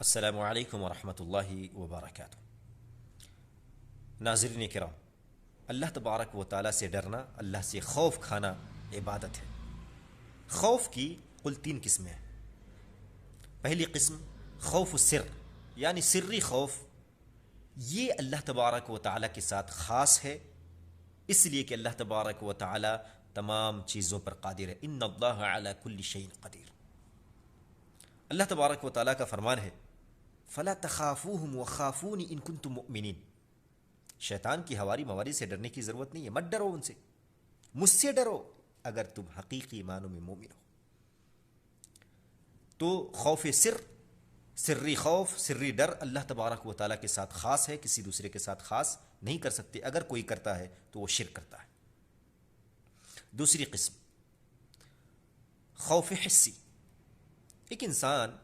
السلام علیکم ورحمۃ اللہ وبرکاتہ۔ ناظرین کرام، اللہ تبارک و تعالیٰ سے ڈرنا، اللہ سے خوف کھانا عبادت ہے۔ خوف کی کل 3 قسمیں ہیں۔ پہلی قسم خوف السر، یعنی سری خوف، یہ اللہ تبارک و تعالیٰ کے ساتھ خاص ہے، اس لیے کہ اللہ تبارک و تعالیٰ تمام چیزوں پر قادر ہے۔ ان اللہ علی کل شیء قدیر۔ اللہ تبارک و تعالیٰ کا فرمان ہے فلا تخافوہم وخافونی ان کنتم مؤمنین۔ شیطان کی ہواری مواری سے ڈرنے کی ضرورت نہیں ہے، مت ڈرو ان سے، مجھ سے ڈرو اگر تم حقیقی معنوں میں مومن ہو۔ تو خوف سر، سری خوف، سری ڈر اللہ تبارک و تعالیٰ کے ساتھ خاص ہے، کسی دوسرے کے ساتھ خاص نہیں کر سکتے۔ اگر کوئی کرتا ہے تو وہ شرک کرتا ہے۔ دوسری قسم خوف حسی، ایک انسان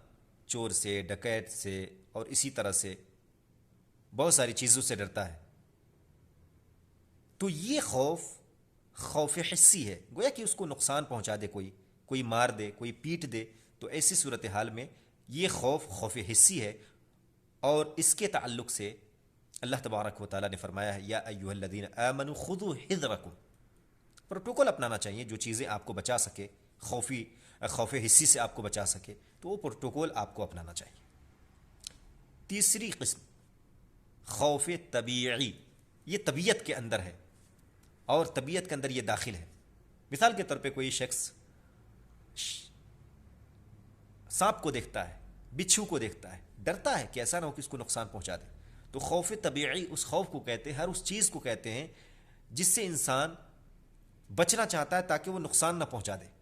چور سے، ڈکیت سے اور اسی طرح سے بہت ساری چیزوں سے ڈرتا ہے، تو یہ خوف خوف حسی ہے، گویا کہ اس کو نقصان پہنچا دے، کوئی مار دے، کوئی پیٹ دے، تو ایسی صورتحال میں یہ خوف خوف حسی ہے۔ اور اس کے تعلق سے اللہ تبارک و تعالیٰ نے فرمایا ہے یا ایھا الذین آمنوا خذوا حذرکم۔ پروٹوکول اپنانا چاہیے، جو چیزیں آپ کو بچا سکے، خوف حسی سے آپ کو بچا سکے، تو وہ پروٹوکول آپ کو اپنانا چاہیے۔ تیسری قسم خوف طبیعی، یہ طبیعت کے اندر ہے اور طبیعت کے اندر یہ داخل ہے۔ مثال کے طور پہ کوئی شخص سانپ کو دیکھتا ہے، بچھو کو دیکھتا ہے، ڈرتا ہے کہ ایسا نہ ہو کہ اس کو نقصان پہنچا دے، تو خوف طبیعی اس خوف کو کہتے ہیں، ہر اس چیز کو کہتے ہیں جس سے انسان بچنا چاہتا ہے تاکہ وہ نقصان نہ پہنچا دے،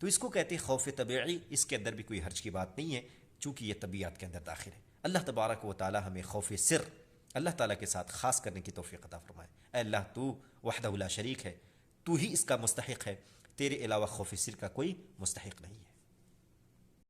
تو اس کو کہتے ہیں خوف طبیعی۔ اس کے اندر بھی کوئی حرج کی بات نہیں ہے، چونکہ یہ طبیعت کے اندر داخل ہے۔ اللہ تبارک و تعالی ہمیں خوف سر اللہ تعالیٰ کے ساتھ خاص کرنے کی توفیق عطا فرمائے۔ اے اللہ، تو وحدہ لا شریک ہے، تو ہی اس کا مستحق ہے، تیرے علاوہ خوف سر کا کوئی مستحق نہیں ہے۔